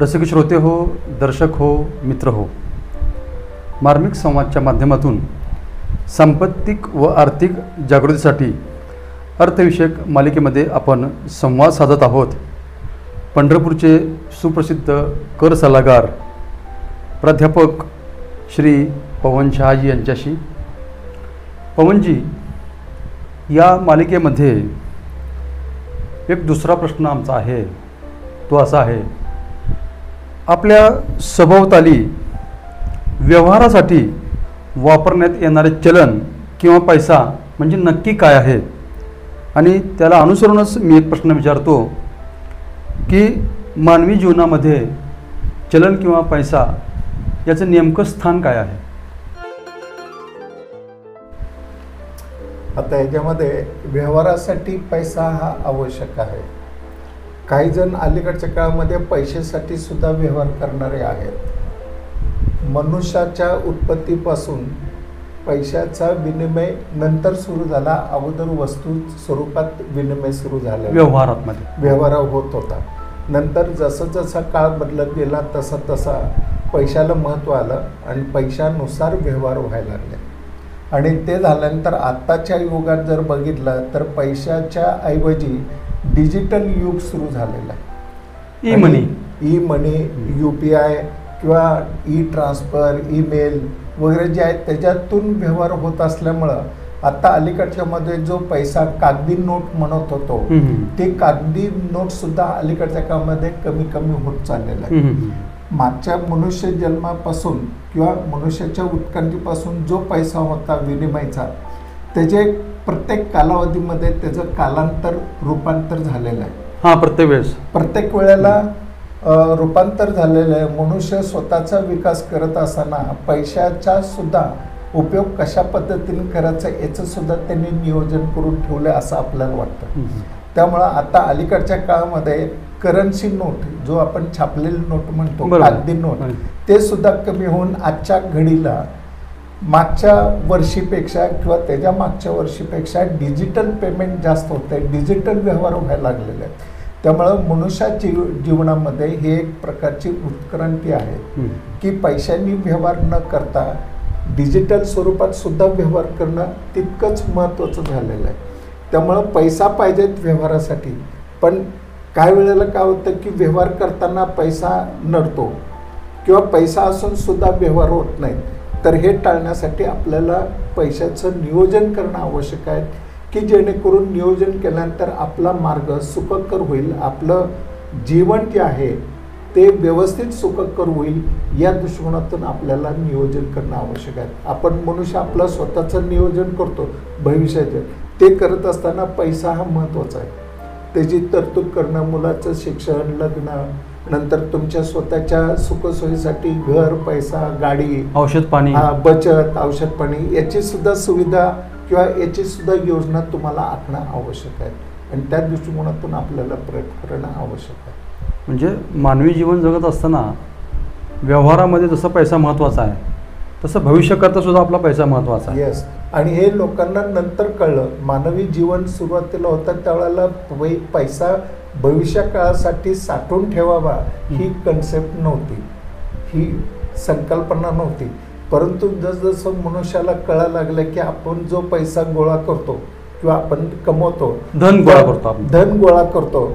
रसिक श्रोते हो, दर्शक हो, मित्र हो, मार्मिक संवादच्या माध्यमातून सांपत्तिक व आर्थिक जागृतीसाठी अर्थविषयक मालिकेमध्ये आपण संवाद साधत आहोत. पंढरपूरचे सुप्रसिद्ध कर सल्लागार प्राध्यापक श्री पवन शहाजी यांच्याशी. पवनजी, या मालिकेमध्ये एक दुसरा प्रश्न आमचा आहे, तो असा आहे, आपल्या सभोवताली व्यवहारासाठी वापरण्यात येणारे चलन किंवा पैसा म्हणजे नक्की काय आहे? आणि त्याला अनुसरूनच मी एक प्रश्न विचारतो की मानवी जीवनामध्ये चलन किंवा पैसा याचं नेमकं स्थान काय आहे? आता याच्यामध्ये व्यवहारासाठी पैसा हा आवश्यक आहे. काही जण अलीकडच्या काळामध्ये पैशासाठी सुद्धा व्यवहार करणारे आहेत. मनुष्याच्या उत्पत्तीपासून पैशाचा विनिमय नंतर सुरू झाला, अगोदर वस्तू स्वरूपात विनिमय सुरू झाला, व्यवहार होत होता. नंतर जसं जसा काळ बदलत गेला तसा तसा पैशाला महत्त्व आलं आणि पैशानुसार व्यवहार व्हायला लागले. आणि ते झाल्यानंतर आत्ताच्या युगात जर बघितलं तर पैशाच्या ऐवजी डिजिटल युग सुरू झालेलं आहे. ई मनी, UPI किंवा ट्रान्सफर, ईमेल वगैरे जे आहेत त्याच्यातून व्यवहार होत असल्यामुळं आता अलीकडच्यामध्ये जो पैसा कागदी नोट म्हणत होतो ते कागदी नोटसुद्धा अलीकडच्या काळामध्ये कमी कमी होत चाललेलं आहे. मागच्या मनुष्य जन्मापासून किंवा मनुष्याच्या उत्क्रांतीपासून जो पैसा होता विनिमयचा, त्याचे प्रत्येक कालावधीमध्ये त्याचं कालांतर रूपांतर झालेलं आहे. प्रत्येक वेळेला रूपांतर झालेलं आहे. मनुष्य स्वतःचा विकास करत असताना पैशाचा सुद्धा उपयोग कशा पद्धतीने करायचा याचं सुद्धा त्यांनी नियोजन करून ठेवलं असं आपल्याला वाटतं. त्यामुळं आता अलीकडच्या काळामध्ये करन्सी नोट, जो आपण छापलेली नोट म्हणतो, कागदी नोट, ते सुद्धा कमी होऊन आजच्या घडीला मागच्या वर्षीपेक्षा किंवा त्याच्या मागच्या वर्षीपेक्षा डिजिटल पेमेंट जास्त होत आहे, डिजिटल व्यवहार व्हायला लागलेले आहेत. त्यामुळं मनुष्याच्या जीवनामध्ये हे एक प्रकारची उत्क्रांती आहे की पैशांनी व्यवहार न करता डिजिटल स्वरूपात सुद्धा व्यवहार करणं तितकंच महत्त्वाचं झालेलं आहे. त्यामुळं पैसा पाहिजेत व्यवहारासाठी, पण काही वेळेला काय होतं की व्यवहार करताना पैसा नडतो किंवा पैसा असून सुद्धा व्यवहार होत नाही. तर हे टाळण्यासाठी आपल्याला पैशाचं नियोजन करणं आवश्यक आहे की जेणेकरून नियोजन केल्यानंतर आपला मार्ग सुखकर होईल, आपलं जीवन जे आहे ते व्यवस्थित सुखकर होईल. या दृष्टिकोनातून आपल्याला नियोजन करणं आवश्यक आहे. आपण मनुष्य आपलं स्वतःचं नियोजन करतो भविष्याचे, ते करत असताना पैसा हा महत्त्वाचा आहे. त्याची तरतूद करणं, मुलाचं शिक्षण, लग्न, नंतर तुमच्या स्वतःच्या सुखसोयीसाठी घर, पैसा, गाडी, औषध पाणी, बचत, औषध पाणी याची सुद्धा सुविधा किंवा याची सुद्धा योजना तुम्हाला आखणं आवश्यक आहे. आणि त्या दृष्टिकोनातून आपल्याला प्रयत्न करणं आवश्यक आहे. म्हणजे मानवी जीवन जगत असताना व्यवहारामध्ये जसं पैसा महत्त्वाचा आहे तसं भविष्याकरता सुद्धा आपला पैसा महत्त्वाचा आहे. येस. आणि हे लोकांना नंतर कळलं. मानवी जीवन सुरुवातीला होतं त्यावेळेला पैसा भविष्य काळासाठी साठवून ठेवावा ही कन्सेप्ट नव्हती, ही संकल्पना नव्हती. परंतु जसजसं मनुष्याला कळायला लागलं की आपण जो पैसा गोळा करतो किंवा आपण कमवतो, धन गोळा करतो,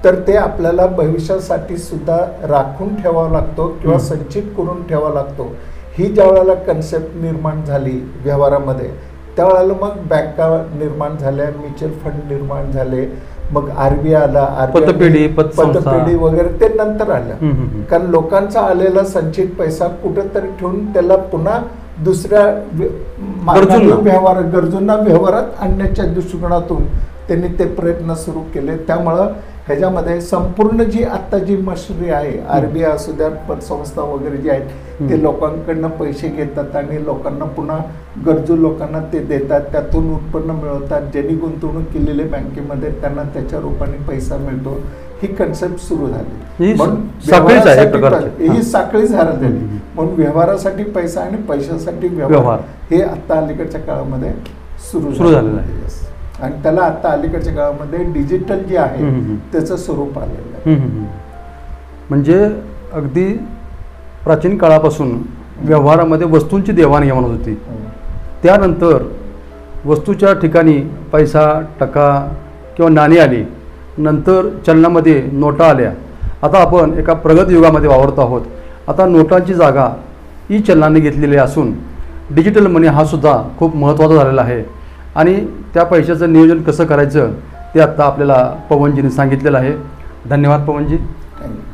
तर ते आपल्याला भविष्यासाठी सुद्धा राखून ठेवावा लागतो किंवा संचित करून ठेवावा लागतो. ही ज्या वेळेला कन्सेप्ट निर्माण झाली व्यवहारामध्ये, त्यावेळेला मग बँका निर्माण झाल्या, म्युच्युअल फंड निर्माण झाले, मग RBI आला, पतपेढी वगैरे ते नंतर आलं. कारण लोकांचा आलेला संचित पैसा कुठेतरी ठेवून त्याला पुन्हा दुसऱ्या गरजूंना व्यवहारात आणण्याच्या दृष्टिकोनातून त्यांनी ते प्रयत्न सुरू केले. त्यामुळं ह्याच्यामध्ये संपूर्ण जी आत्ता जी मशिनरी आहे, RBI असू द्या, पतसंस्था वगैरे जे आहेत, ते लोकांकडनं पैसे घेतात आणि लोकांना पुन्हा गरजू लोकांना ते देतात, त्यातून उत्पन्न मिळवतात. ज्यांनी गुंतवणूक केलेली बँकेमध्ये त्यांना त्याच्या रूपाने पैसा मिळतो. ही कन्सेप्ट सुरू झाली. ही साखळी झाली. म्हणून व्यवहारासाठी पैसा आणि पैशासाठी व्यवहार हे आता अलीकडच्या काळामध्ये सुरू झालेलं आहे. आणि त्याला आता अलीकडच्या काळामध्ये डिजिटल जे आहे त्याचं स्वरूप आलेलं आहे. म्हणजे अगदी प्राचीन काळापासून व्यवहारामध्ये वस्तूंची देवाणघेवाण होत होती. त्यानंतर वस्तूच्या ठिकाणी पैसा, टका किंवा नाणी आली. नंतर चलनामध्ये नोटा आल्या. आता आपण एका प्रगत युगामध्ये वावरत आहोत. आता नोटांची जागा ई चलनाने घेतलेली असून डिजिटल मनी हा सुद्धा खूप महत्त्वाचा झालेला आहे. आणि त्या पैशाचं नियोजन कसं करायचं ते आत्ता आपल्याला पवनजींनी सांगितलेलं आहे. धन्यवाद पवनजी. थँक्यू.